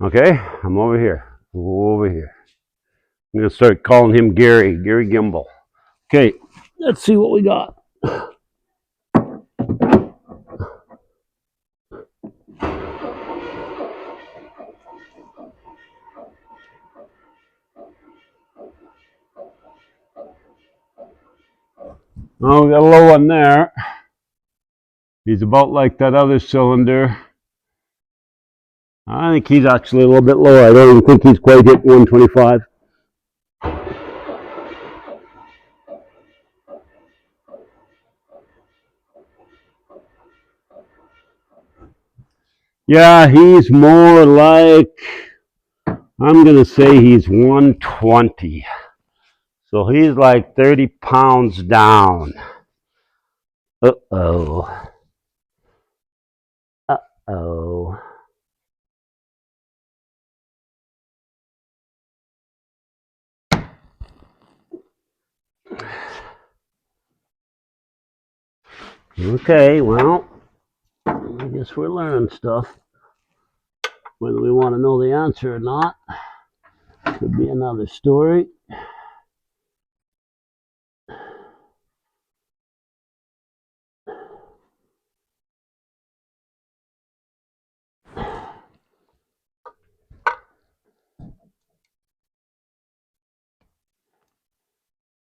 Okay, I'm over here. Over here. I'm gonna start calling him Gary Gimbal. Okay, let's see what we got. Oh, we got a low one there. He's about like that other cylinder. I think he's actually a little bit lower. I don't even think he's quite hit 125. Yeah, he's more like, I'm going to say he's 120. So he's like 30 pounds down. Uh-oh. Uh-oh. Okay, well, I guess we're learning stuff. Whether we want to know the answer or not could be another story.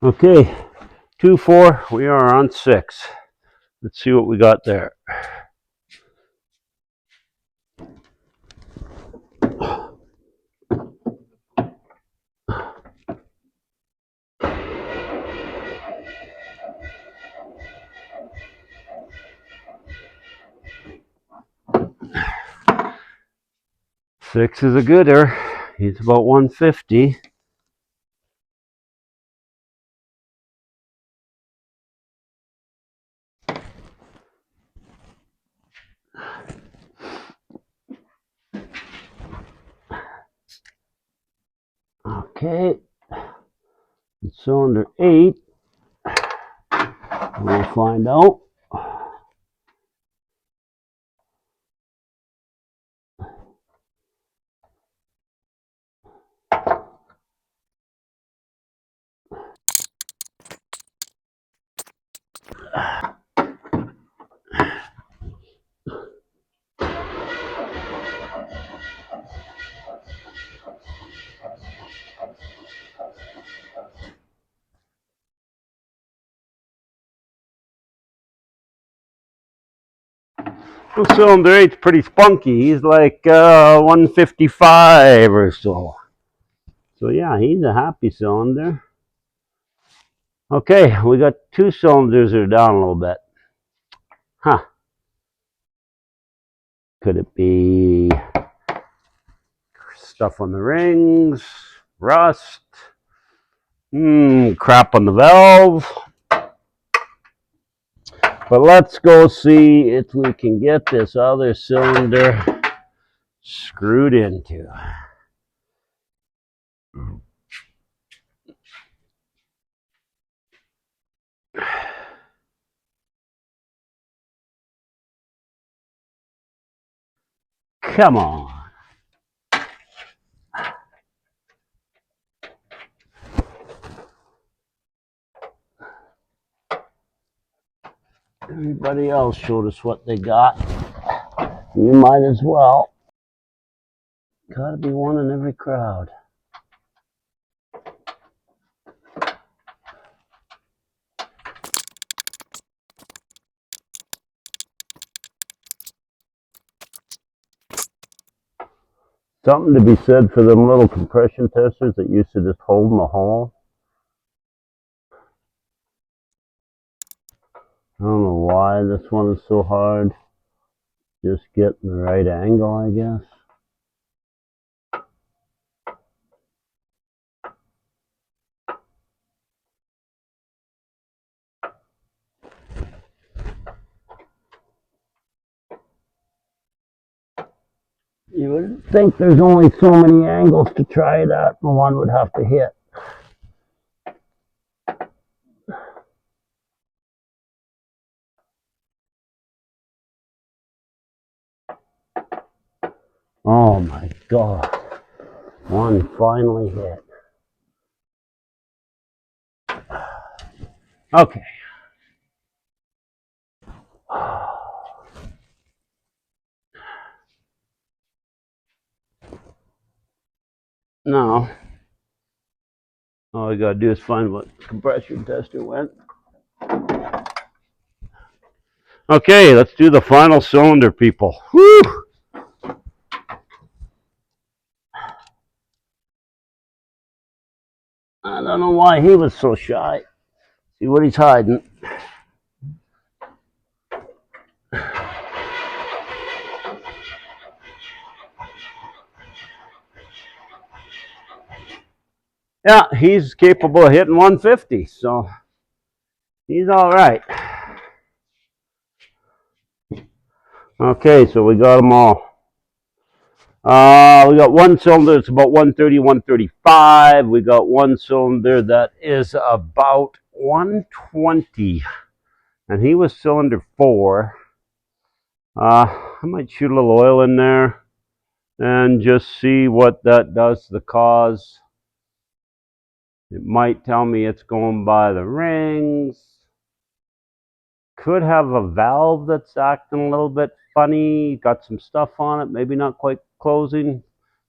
Okay, 2-4, we are on 6. Let's see what we got there. Six is a gooder. He's about 150. Okay, cylinder 8. We'll find out. Well, cylinder 8's pretty spunky. He's like 155 or so. So yeah, he's a happy cylinder. Okay, we got 2 cylinders that are down a little bit. Huh. Could it be stuff on the rings, rust, crap on the valve? But let's go see if we can get this other cylinder screwed into. Come on. Everybody else showed us what they got. You might as well. Gotta be one in every crowd. Something to be said for them little compression testers that used to just hold in the hole. I don't know why this one is so hard. Just getting the right angle, I guess. You would think there's only so many angles to try it at, and one would have to hit. Oh my God. One finally hit. Okay. Now, all we gotta do is find what compression tester went. Okay, let's do the final cylinder, people. Woo! I don't know why he was so shy. See what he's hiding. Yeah, he's capable of hitting 150, so he's all right. Okay, so we got them all. We got one cylinder that's about 130, 135. We got one cylinder that is about 120. And he was cylinder 4. I might shoot a little oil in there and just see what that does to the cause. It might tell me it's going by the rings. Could have a valve that's acting a little bit funny. Got some stuff on it, maybe not quite closing.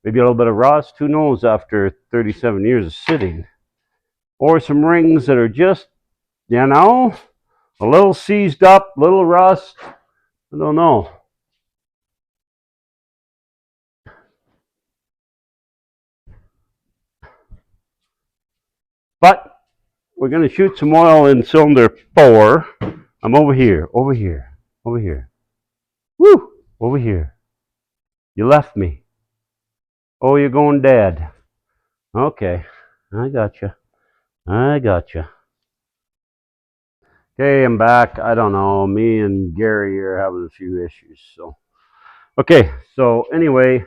Maybe a little bit of rust. Who knows after 37 years of sitting. Or some rings that are just, you know, a little seized up, little rust. I don't know. But we're going to shoot some oil in cylinder 4. I'm over here, over here, over here. Woo! Over here. You left me. Oh, you're going dead. Okay, I got you. I got you. Okay, I'm back. I don't know. Me and Gary are having a few issues. So, okay. So anyway,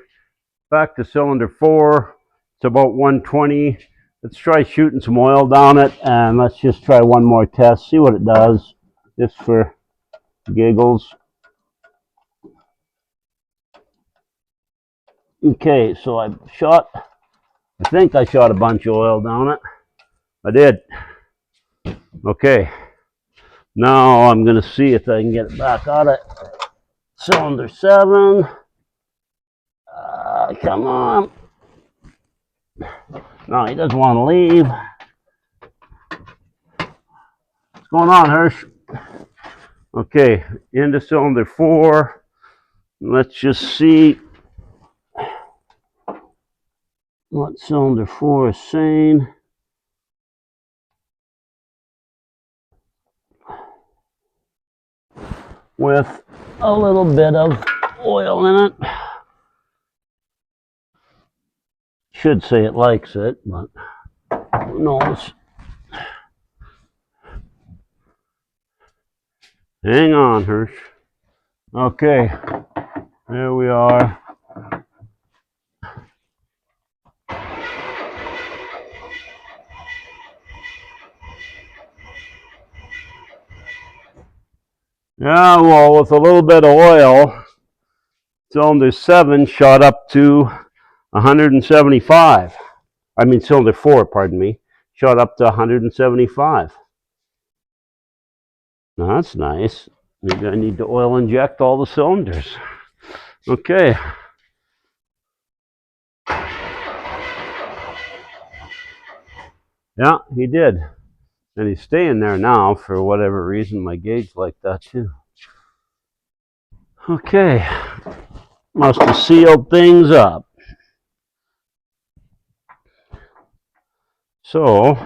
back to cylinder 4. It's about 120. Let's try shooting some oil down it, and let's just try one more test. See what it does, just for giggles. Okay, so I think I shot a bunch of oil down it. I did. Okay. Now I'm going to see if I can get it back out of cylinder 7. Come on. No, he doesn't want to leave. What's going on, Hirsch? Okay, into cylinder 4. Let's just see what cylinder 4 is saying. With a little bit of oil in it. Should say it likes it, but who knows? Hang on, Hirsch. Okay, there we are. Yeah, well, with a little bit of oil, cylinder 7 shot up to 175. I mean, cylinder 4, pardon me, shot up to 175. Now, that's nice. Maybe I need to oil inject all the cylinders. Okay. Yeah, he did. And he's staying there now for whatever reason. My gauge like that too. Okay. Must have sealed things up. So,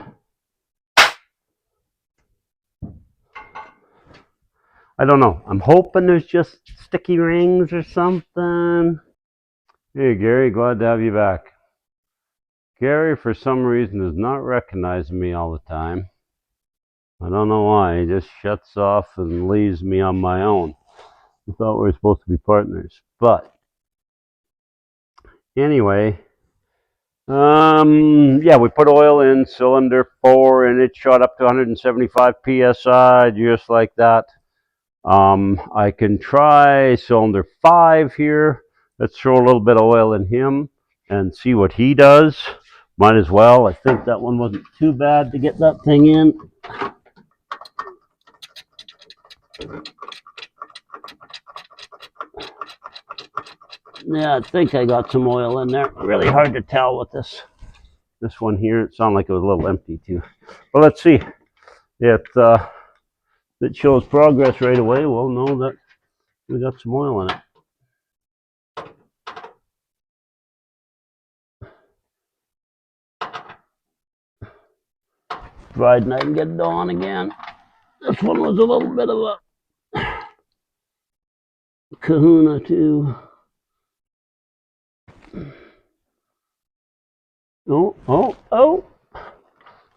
I don't know. I'm hoping there's just sticky rings or something. Hey, Gary, glad to have you back. Gary, for some reason, is not recognizing me all the time. I don't know why. He just shuts off and leaves me on my own. I thought we were supposed to be partners. But, anyway, yeah, we put oil in cylinder 4 and it shot up to 175 psi, just like that. I can try cylinder 5 here. Let's throw a little bit of oil in him and see what he does. Might as well. I think that one wasn't too bad to get that thing in. Yeah, I think I got some oil in there. Really hard to tell with this one here. It sounded like it was a little empty too. But let's see. If it shows progress right away, we'll know that we got some oil in it. Providing I can get it on again. This one was a little bit of a kahuna too. Oh,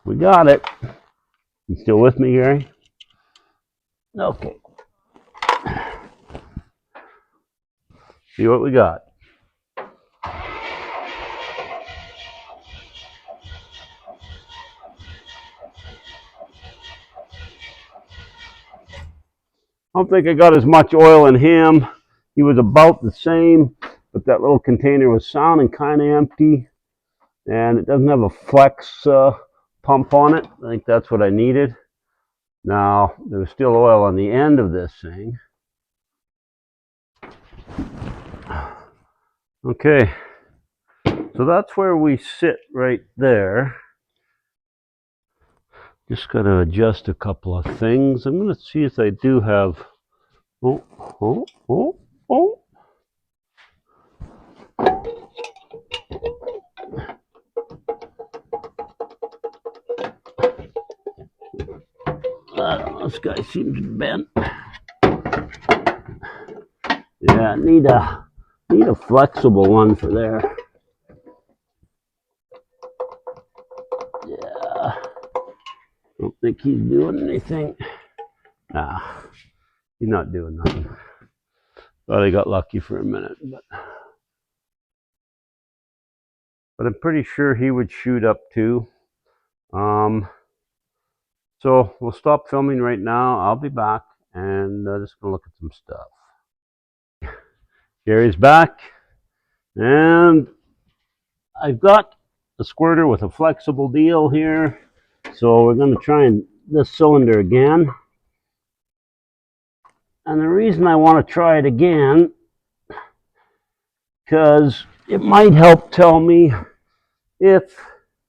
we got it. You still with me, Gary? Okay. See what we got. I don't think I got as much oil in him. He was about the same, but that little container was sounding kind of empty, and it doesn't have a flex pump on it. I think that's what I needed. Now, there's still oil on the end of this thing. Okay, so that's where we sit right there. Just got to adjust a couple of things. I'm going to see if I do have... Oh. This guy seems bent. Yeah, need a flexible one for there. Yeah, don't think he's doing anything. Nah, he's not doing nothing. Thought I got lucky for a minute, but I'm pretty sure he would shoot up too. So we'll stop filming right now. I'll be back and just gonna look at some stuff. Gary's back, and I've got a squirter with a flexible deal here. So we're gonna try this cylinder again. And the reason I want to try it again, because it might help tell me if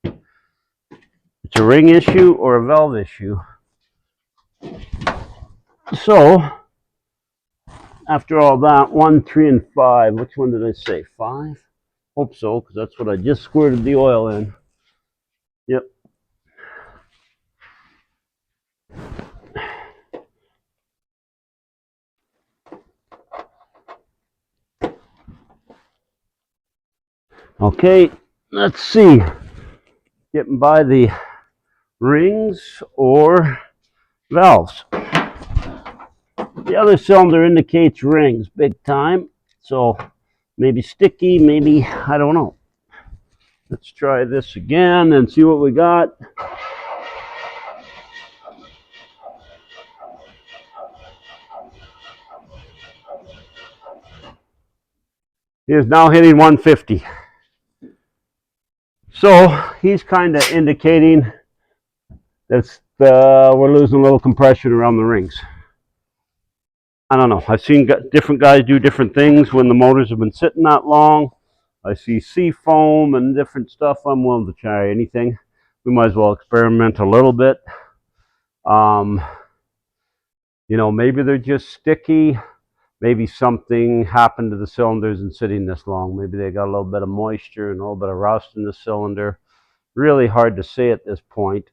it's a ring issue or a valve issue. So, after all that, 1, 3, and 5, which one did I say? 5? Hope so, because that's what I just squirted the oil in. Yep. Okay, let's see. Getting by the rings or valves. The other cylinder indicates rings big time, so maybe sticky, maybe, I don't know. Let's try this again and see what we got. He is now hitting 150. So he's kind of indicating that we're losing a little compression around the rings. I don't know. I've seen different guys do different things when the motors have been sitting that long. I see sea foam and different stuff. I'm willing to try anything. We might as well experiment a little bit. You know, maybe they're just sticky. Maybe something happened to the cylinders in sitting this long. Maybe they got a little bit of moisture and a little bit of rust in the cylinder. Really hard to say at this point.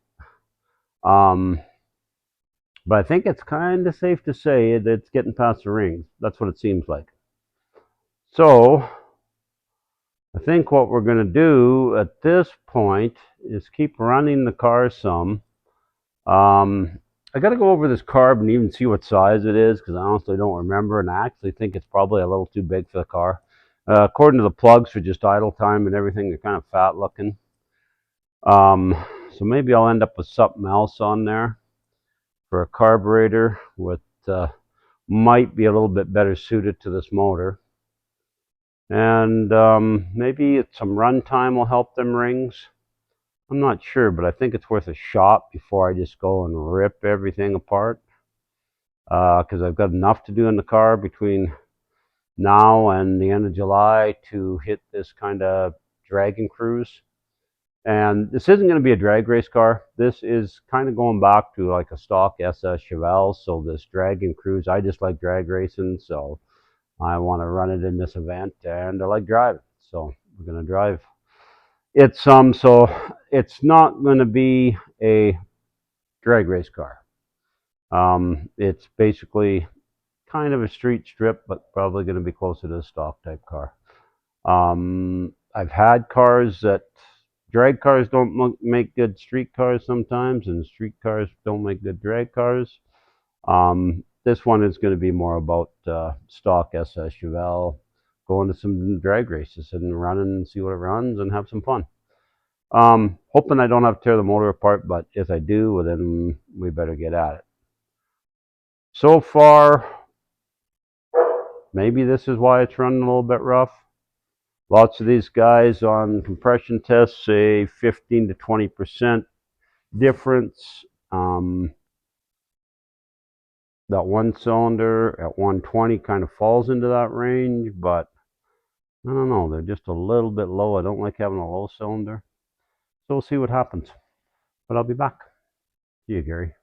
But I think it's kind of safe to say that it's getting past the rings. That's what it seems like. So I think what we're going to do at this point is keep running the car some. I got to go over this carb and even see what size it is, because I honestly don't remember, and I actually think it's probably a little too big for the car. According to the plugs for just idle time and everything, they're kind of fat looking. So maybe I'll end up with something else on there for a carburetor with might be a little bit better suited to this motor. And maybe some run time will help them rings. I'm not sure, but I think it's worth a shot before I just go and rip everything apart. Because I've got enough to do in the car between now and the end of July to hit this kind of dragging cruise. And this isn't going to be a drag race car. This is kind of going back to like a stock SS Chevelle. So this dragging cruise, I just like drag racing. So I want to run it in this event and I like driving. So we're going to drive. So it's not going to be a drag race car. It's basically kind of a street strip, but probably going to be closer to a stock type car. I've had cars that drag cars don't make good street cars sometimes, and street cars don't make good drag cars. This one is going to be more about stock SS Chevelle, going to some drag races and running and see what it runs and have some fun. Hoping I don't have to tear the motor apart, but if I do, well, then we better get at it. So far, maybe this is why it's running a little bit rough. Lots of these guys on compression tests say 15 to 20% difference. That one cylinder at 120 kind of falls into that range, but I don't know. They're just a little bit low. I don't like having a low cylinder. So we'll see what happens. But I'll be back. See you, Gary.